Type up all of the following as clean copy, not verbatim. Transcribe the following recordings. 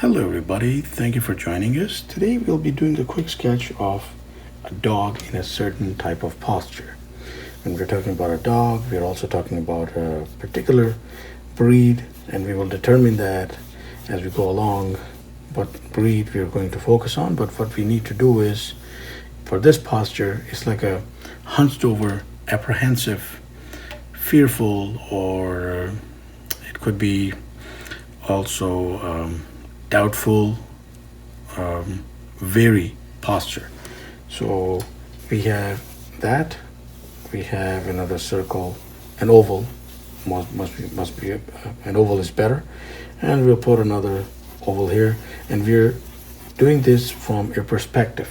Hello everybody, thank you for joining us. Today we'll be doing a quick sketch of a dog in a certain type of posture. When we're talking about a dog, we're also talking about a particular breed, and we will determine that as we go along what breed we're going to focus on. But what we need to do is, for this posture, it's like a hunched over, apprehensive, fearful, or it could be also doubtful, very posture. So we have that. We have another circle, an oval. Must be an oval is better, and we'll put another oval here. And we're doing this from a perspective.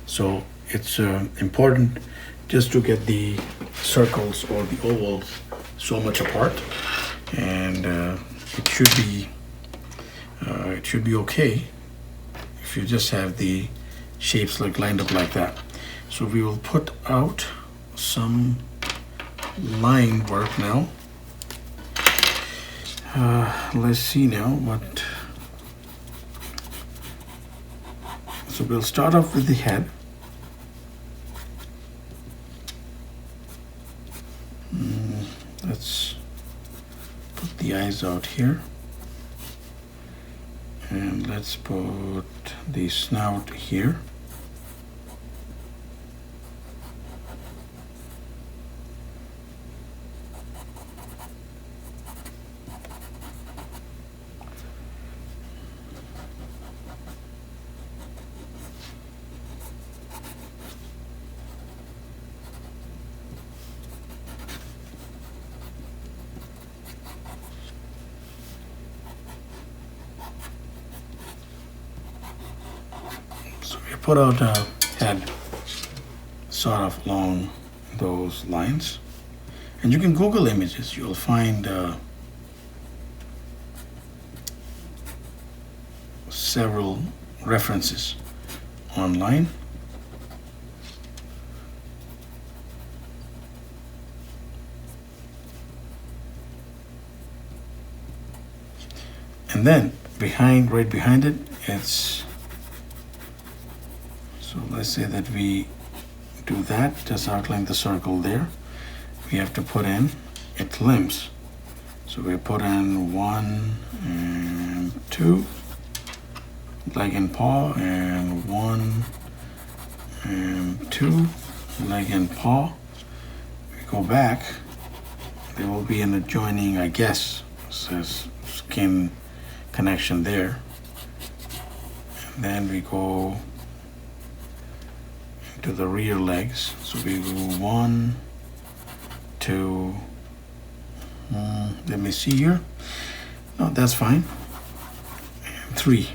So it's important just to get the circles or the ovals so much apart, and it should be okay if you just have the shapes like lined up like that. So we will put out some line work now. Let's see now what. So we'll start off with the head. Let's put the eyes out here. And let's put the snout here. Put out a head sort of along those lines, and you can Google images. You'll find several references online. And then right behind it, it's. So let's say that we do that, just outline the circle there. We have to put in its limbs. So we put in 1 and 2, leg and paw, and 1 and 2, leg and paw. We go back, there will be an adjoining, I guess, says skin connection there. And then we go to the rear legs. So we go 1, 2, let me see here. No, that's fine. And 3.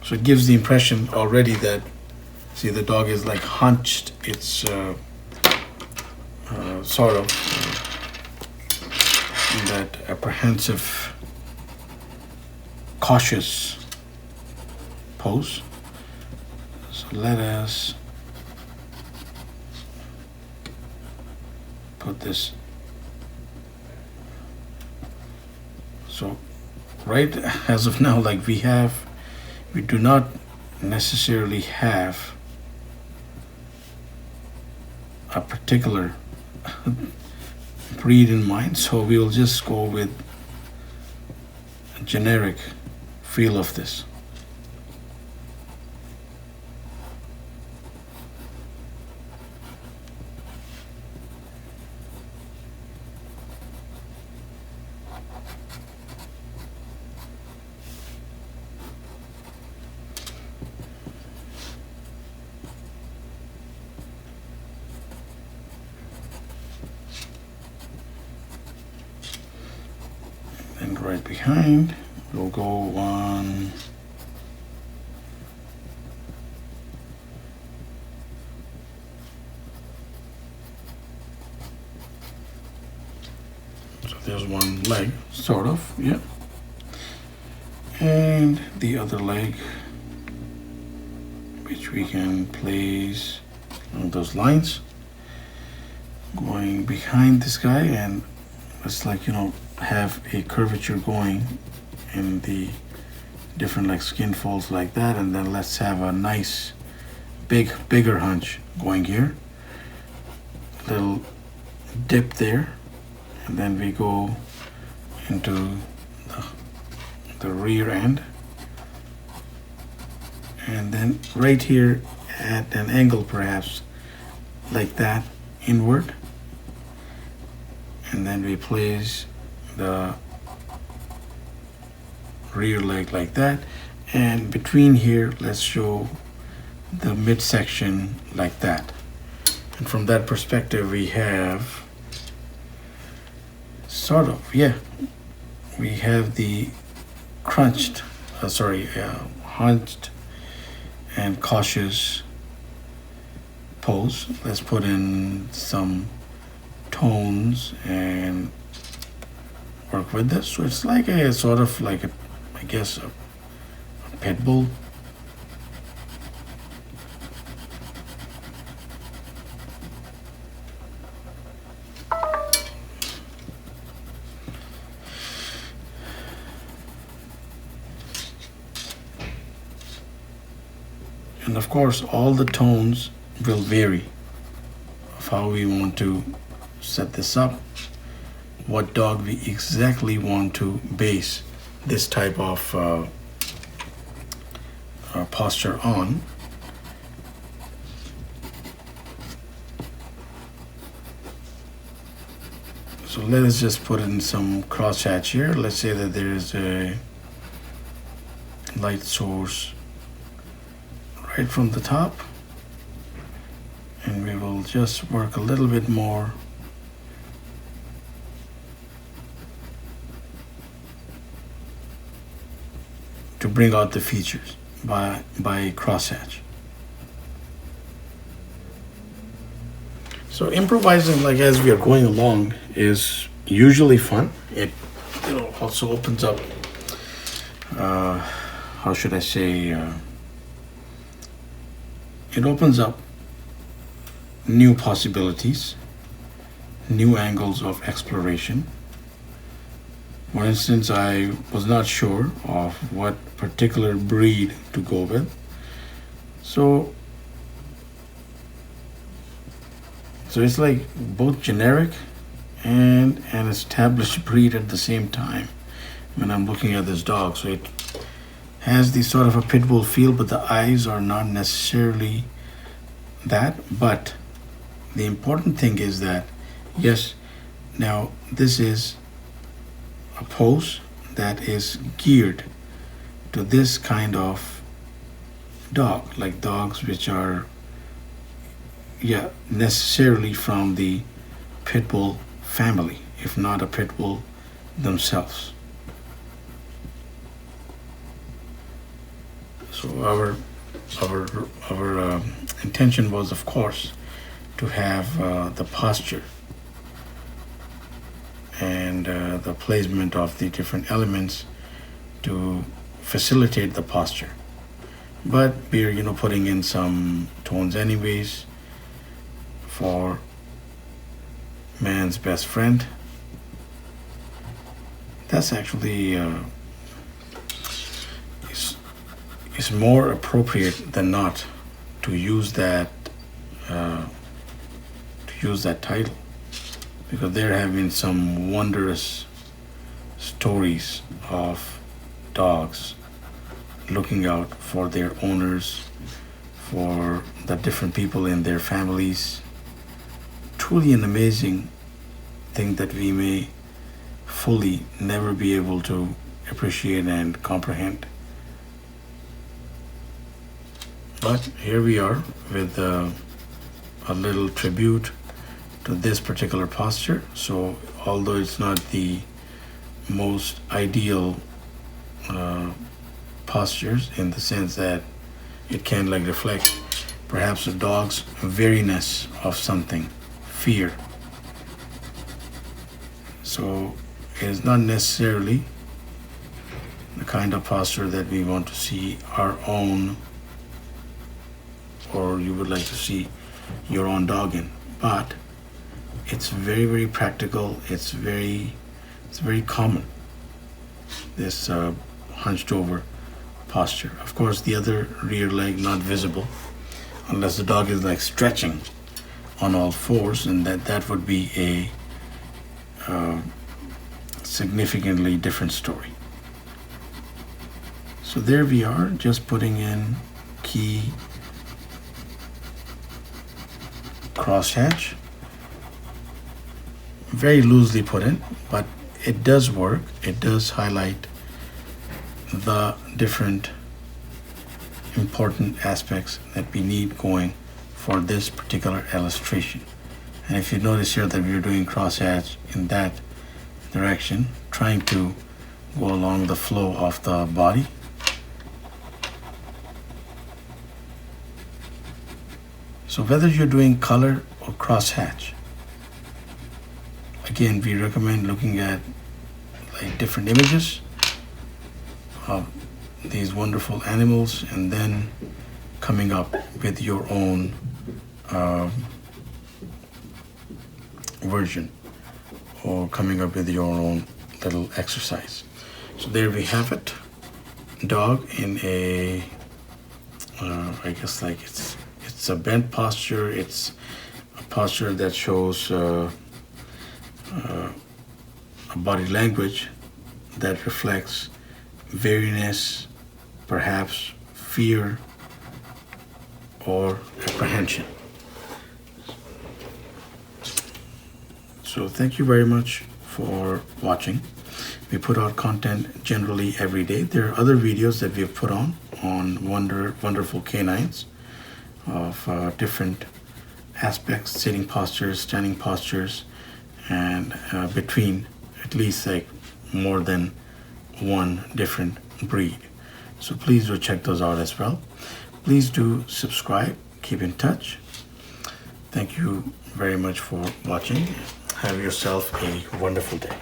So it gives the impression already that, see, the dog is like hunched. It's sort of in that apprehensive, cautious pose. So let us put this. So right as of now, like we do not necessarily have a particular breed in mind, so we will just go with a generic feel of this. And right behind, we'll go 1, so there's one leg, sort of, yeah, and the other leg, which we can place on those lines, going behind this guy, and it's like, have a curvature going in the different like skin folds like that, and then let's have a nice bigger hunch going here, little dip there, and then we go into the rear end, and then right here at an angle perhaps like that inward, and then we place the rear leg like that, and between here let's show the midsection like that. And from that perspective we have sort of, we have the hunched and cautious pose. Let's put in some tones and work with this. So it's like a sort of like a, I guess, a pit bull. And of course, all the tones will vary of how we want to set this up, what dog we exactly want to base this type of posture on. So let us just put in some crosshatch here. Let's say that there is a light source right from the top, and we will just work a little bit more to bring out the features by crosshatch. So improvising like as we are going along is usually fun. It also opens up how should I say, it opens up new possibilities, new angles of exploration. For instance, I was not sure of what particular breed to go with. So it's like both generic and an established breed at the same time when I'm looking at this dog. So it has the sort of a pit bull feel, but the eyes are not necessarily that. But the important thing is that, yes, now this is a pose that is geared to this kind of dog, like dogs which are necessarily from the pit bull family, if not a pit bull themselves. So our intention was, of course, to have the posture and the placement of the different elements to facilitate the posture. But we're putting in some tones anyways for man's best friend. That's actually is more appropriate than not to use that title, because there have been some wondrous stories of dogs looking out for their owners, for the different people in their families. Truly an amazing thing that we may fully never be able to appreciate and comprehend. But here we are with a little tribute to this particular posture. So although it's not the most ideal postures, in the sense that it can like reflect perhaps a dog's wariness of something, fear. So it is not necessarily the kind of posture that we want to see our own, or you would like to see your own dog in. But it's very, very practical. It's very common, this hunched over posture. Of course, the other rear leg not visible unless the dog is like stretching on all fours, and that would be a significantly different story. So there we are, just putting in key crosshatch. Very loosely put in, but it does work. It does highlight the different important aspects that we need going for this particular illustration. And if you notice here that we're doing crosshatch in that direction, trying to go along the flow of the body. So whether you're doing color or crosshatch, again, we recommend looking at like different images of these wonderful animals and then coming up with your own version, or coming up with your own little exercise. So there we have it. Dog in a, I guess like it's a bent posture. It's a posture that shows a body language that reflects weariness, perhaps fear or apprehension. So thank you very much for watching. We put out content generally every day. There are other videos that we've put on wonderful canines of different aspects, sitting postures, standing postures, and between at least like more than one different breed. So please do check those out as well. Please do subscribe, keep in touch. Thank you very much for watching. Have yourself a wonderful day.